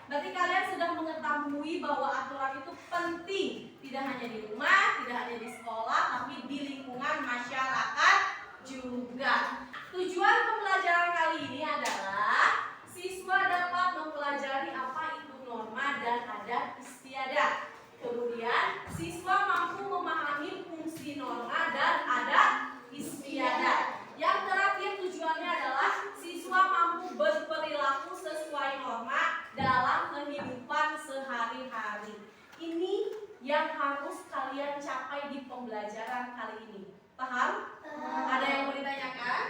Berarti kalian sudah mengetahui bahwa aturan itu penting, tidak hanya di rumah, tidak hanya di sekolah, tapi di lingkungan masyarakat juga. Tujuan pembelajaran kali ini adalah siswa dapat mempelajari apa itu norma dan adat istiadat. Kemudian siswa mampu memahami fungsi norma dan adat istiadat. Yang terakhir tujuannya adalah siswa mampu berperilaku sesuai norma dalam kehidupan sehari-hari. Ini yang harus kalian capai di pembelajaran kali ini. Paham? Ada yang mau ditanyakan?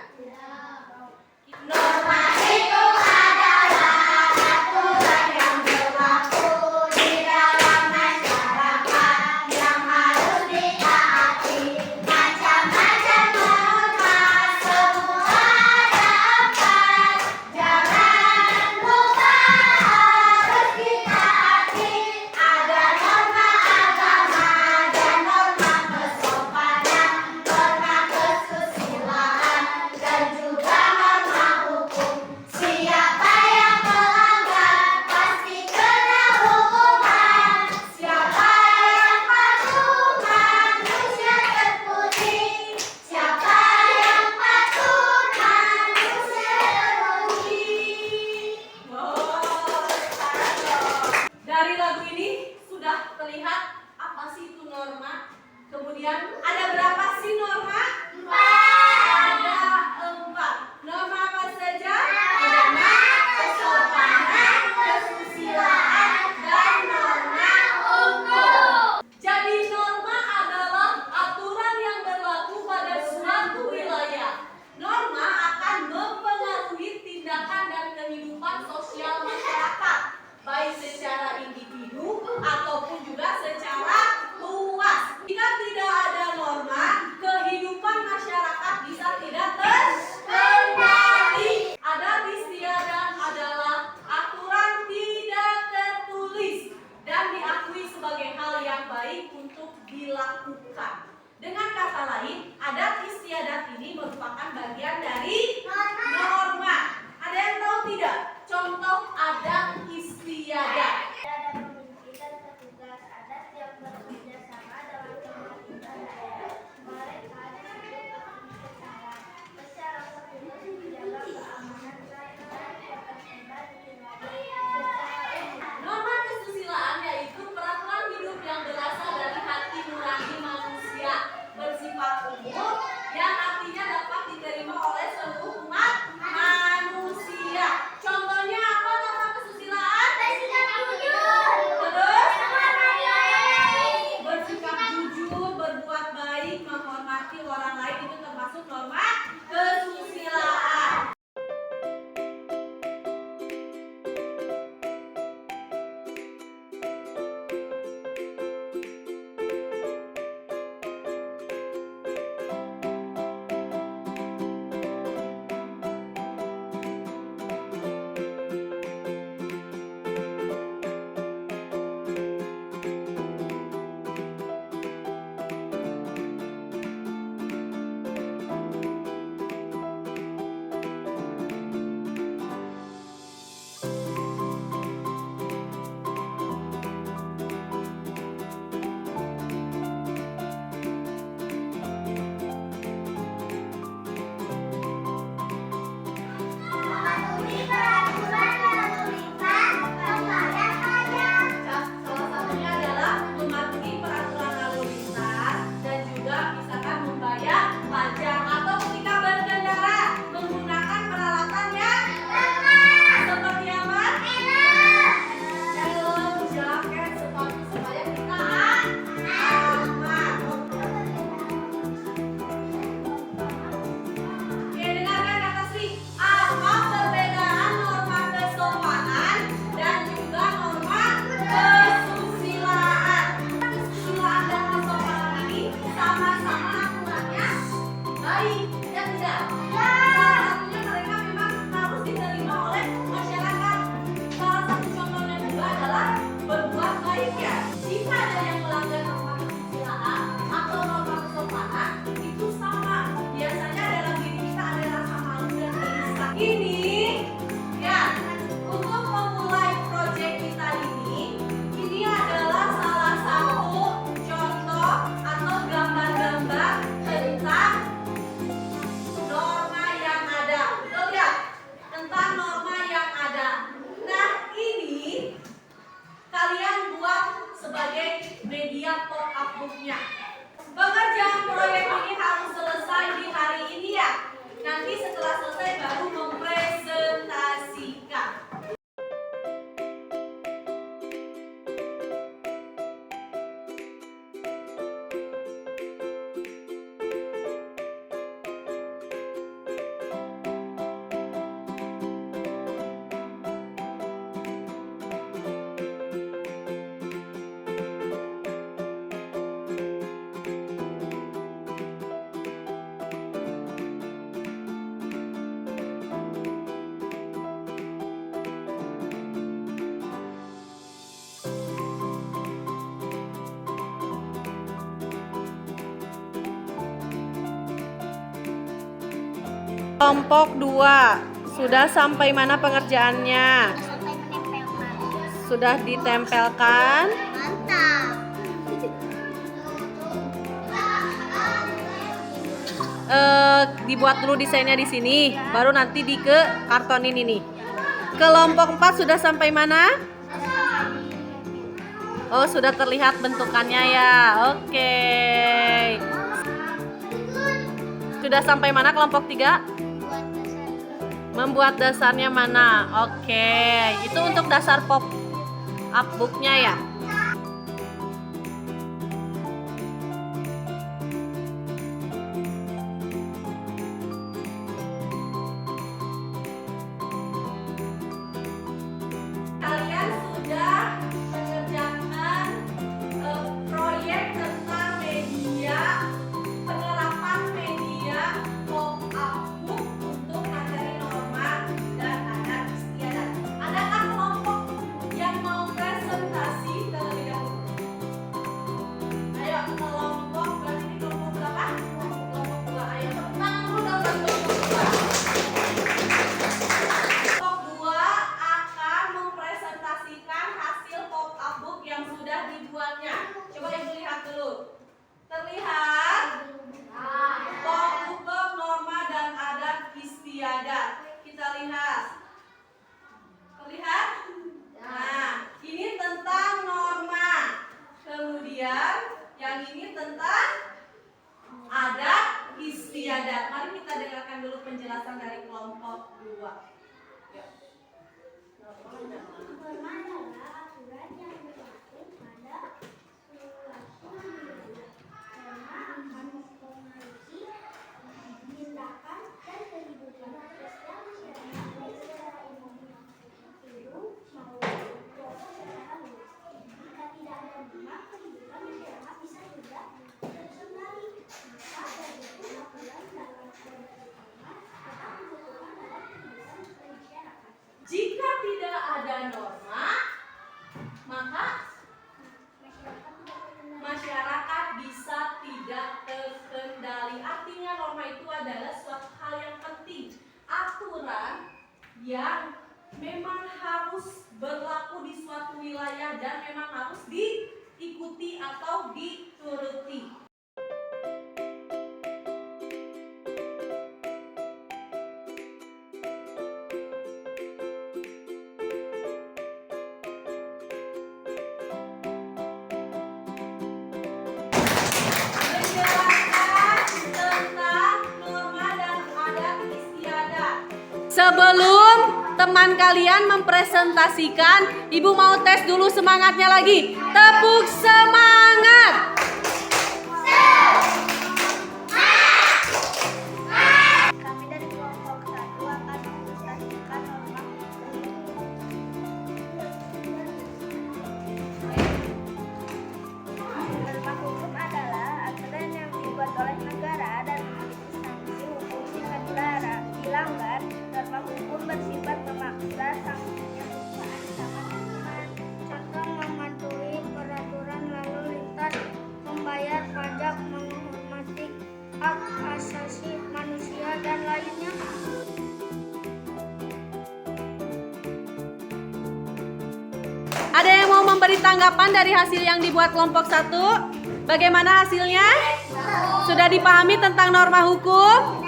Norma itu adalah aturan yang berlaku di dalam masyarakat yang harus ditaati. Macam-macam norma, semua ada 4. Jangan lupa harus ditaati. Ada norma agama dan norma kesopanan, norma kesusilaan, dan juga norma hukum. Siapa yang melanggar pasti kena hukuman. Siapa yang patuh manusia terpuji. Siapa yang patuh manusia terpuji. Dari lagu ini sudah terlihat apa sih itu norma? Kemudian ada berapa sih norma? 4. Ada 4. Norma apa saja? Agama, kesopanan, kesusilaan, dan norma hukum. Jadi norma adalah aturan yang berlaku pada suatu wilayah. Norma akan mempengaruhi tindakan dan kehidupan sosial masyarakat, baik secara individu ataupun juga secara luas. Jika tidak ada norma, kehidupan masyarakat bisa tidak terkendali. Adat istiadat adalah aturan tidak tertulis dan diakui sebagai hal yang baik untuk dilakukan. Dengan kata lain, adat istiadat ini merupakan bagian dari norma. Ada yang tahu tidak? Contoh adat istiadat. Ada pemimpin dan petugas adat yang bekerja sama dalam pemerintah daerah. Mereka disebut akan masyarakat juga menjaga keamanan dan ketertiban di wilayah. Norma kesusilaan yaitu peraturan hidup yang berasal dari hati nurani manusia, bersifat umum, yang artinya dapat diterima oleh tersedia pop-up booknya. Pengerjaan proyek ini harus selesai di hari ini ya. Nanti setelah selesai baru mempresentasikan. Kelompok 2, sudah sampai mana pengerjaannya? Sampai menempelkan. Sudah ditempelkan? Mantap. Dibuat dulu desainnya di sini, baru nanti ke kartonin ini. Kelompok 4 sudah sampai mana? Oh, sudah terlihat bentukannya ya. Oke. Sudah sampai mana kelompok 3? Membuat dasarnya mana? Oke, itu untuk dasar pop up booknya ya. Kalian sudah mengerjakan proyek tentang media, penerapan media pop-up book untuk materi norma dan adat istiadat. Adakah kelompok yang mau presentasi terlebih dahulu? Ayo kelompok, berarti ini kelompok berapa? Kelompok 2. Ayo tepuk dulu dong kelompok 2. Kelompok 2 akan mempresentasikan hasil pop-up book yang sudah dibuatnya. Coba ibu lihat dulu. Terlihat? Pop-up book norma dan adat istiadat. Kita lihat. Terlihat? Nah, ini tentang norma. Kemudian yang ini tentang adat istiadat. Mari kita dengarkan dulu penjelasan dari kelompok 2. Norma adalah aturan yang berlaku pada suatu wilayah. Norma akan mempengaruhi tindakan dan kehidupan sosial masyarakat baik secara umum, individu maupun kelompok secara luas. Jika tidak ada norma, kehidupan masyarakat bisa juga terkendali. Maka dari itu aturan dalam produk norma tetap dibutuhkan dalam kehidupan masyarakat. Jika tidak ada norma, maka masyarakat bisa tidak terkendali. Artinya norma itu adalah suatu hal yang penting, aturan yang memang harus berlaku di suatu wilayah dan memang harus diikuti atau dituruti. Sebelum teman kalian mempresentasikan, Ibu mau tes dulu semangatnya lagi. Tepuk semangat. Kami dari kelompok 1 akan mempresentasikan norma norma hukum adalah aturan yang dibuat oleh negara dan memiliki sanksi hukum jika dilanggar. Norma hukum bersifat memaksa, sanksinya berupa ancaman hukuman. Contoh mematuhi peraturan lalu lintas, membayar pajak, menghormati hak asasi manusia dan lainnya. Ada yang mau memberi tanggapan dari hasil yang dibuat kelompok 1? Bagaimana hasilnya? Sudah dipahami tentang norma hukum?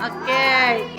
Oke.